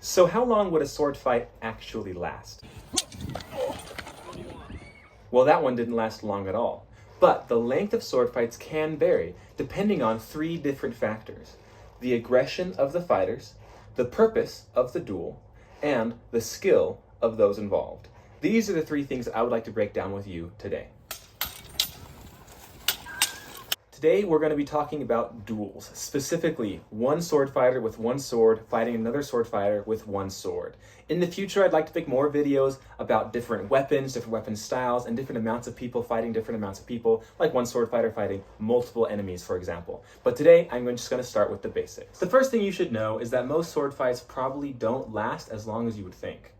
So how long would a sword fight actually last? Well, that one didn't last long at all. But the length of sword fights can vary depending on three different factors: the aggression of the fighters, the purpose of the duel, and the skill of those involved. These are the three things I would like to break down with you today. Today we're going to be talking about duels, specifically one sword fighter with one sword fighting another sword fighter with one sword. In the future, I'd like to make more videos about different weapon styles, and different amounts of people fighting different amounts of people, like one sword fighter fighting multiple enemies, for example. But today, I'm just going to start with the basics. The first thing you should know is that most sword fights probably don't last as long as you would think.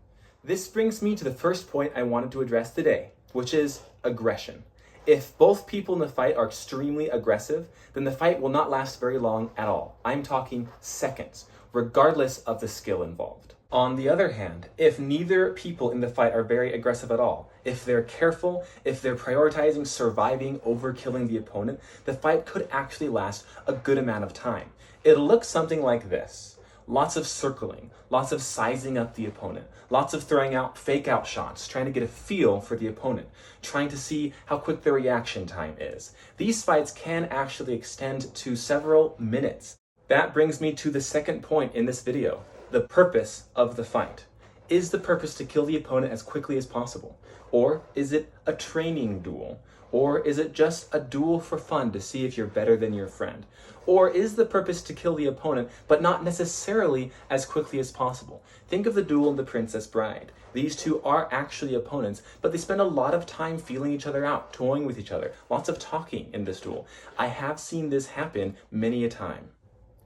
This brings me to the first point I wanted to address today, which is aggression. If both people in the fight are extremely aggressive, then the fight will not last very long at all. I'm talking seconds, regardless of the skill involved. On the other hand, if neither people in the fight are very aggressive at all, if they're careful, if they're prioritizing surviving over killing the opponent, the fight could actually last a good amount of time. It'll look something like this. Lots of circling, lots of sizing up the opponent, lots of throwing out fake out shots, trying to get a feel for the opponent, trying to see how quick their reaction time is. These fights can actually extend to several minutes. That brings me to the second point in this video, the purpose of the fight. Is the purpose to kill the opponent as quickly as possible? Or is it a training duel? Or is it just a duel for fun to see if you're better than your friend? Or is the purpose to kill the opponent, but not necessarily as quickly as possible? Think of the duel in The Princess Bride. These two are actually opponents, but they spend a lot of time feeling each other out, toying with each other, lots of talking in this duel. I have seen this happen many a time.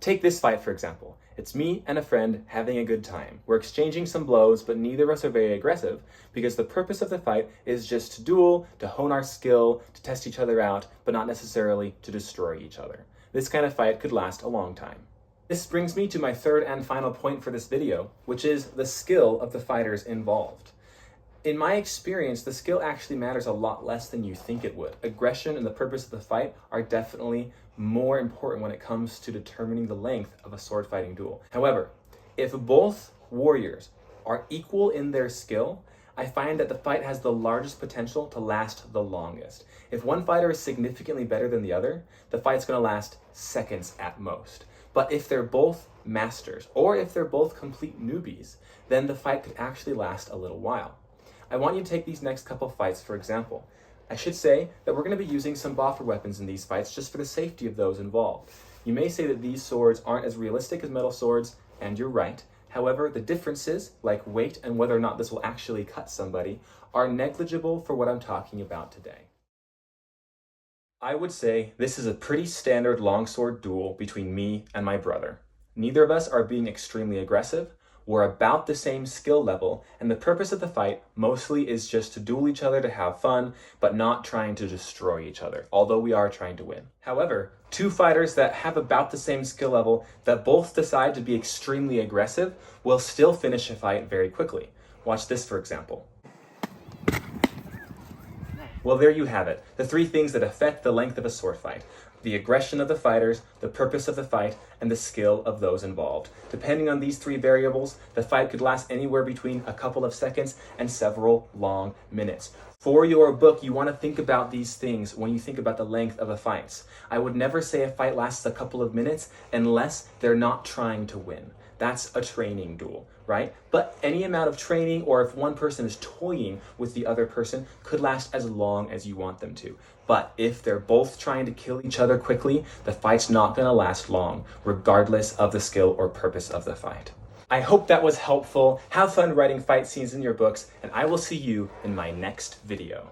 Take this fight, for example. It's me and a friend having a good time. We're exchanging some blows, but neither of us are very aggressive because the purpose of the fight is just to duel, to hone our skill, to test each other out, but not necessarily to destroy each other. This kind of fight could last a long time. This brings me to my third and final point for this video, which is the skill of the fighters involved. In my experience, the skill actually matters a lot less than you think it would. Aggression and the purpose of the fight are definitely more important when it comes to determining the length of a sword fighting duel. However, if both warriors are equal in their skill, I find that the fight has the largest potential to last the longest. If one fighter is significantly better than the other, the fight's going to last seconds at most. But if they're both masters, or if they're both complete newbies, then the fight could actually last a little while. I want you to take these next couple fights for example. I should say that we're going to be using some boffer weapons in these fights just for the safety of those involved. You may say that these swords aren't as realistic as metal swords, and you're right. However, the differences, like weight and whether or not this will actually cut somebody, are negligible for what I'm talking about today. I would say this is a pretty standard longsword duel between me and my brother. Neither of us are being extremely aggressive. We're about the same skill level, and the purpose of the fight mostly is just to duel each other to have fun, but not trying to destroy each other, although we are trying to win. However, two fighters that have about the same skill level that both decide to be extremely aggressive will still finish a fight very quickly. Watch this, for example. Well, there you have it, the three things that affect the length of a sword fight. The aggression of the fighters, the purpose of the fight, and the skill of those involved. Depending on these three variables, the fight could last anywhere between a couple of seconds and several long minutes. For your book, you want to think about these things when you think about the length of the fights. I would never say a fight lasts a couple of minutes unless they're not trying to win. That's a training duel, right? But any amount of training, or if one person is toying with the other person, could last as long as you want them to. But if they're both trying to kill each other quickly, the fight's not going to last long, regardless of the skill or purpose of the fight. I hope that was helpful. Have fun writing fight scenes in your books, and I will see you in my next video.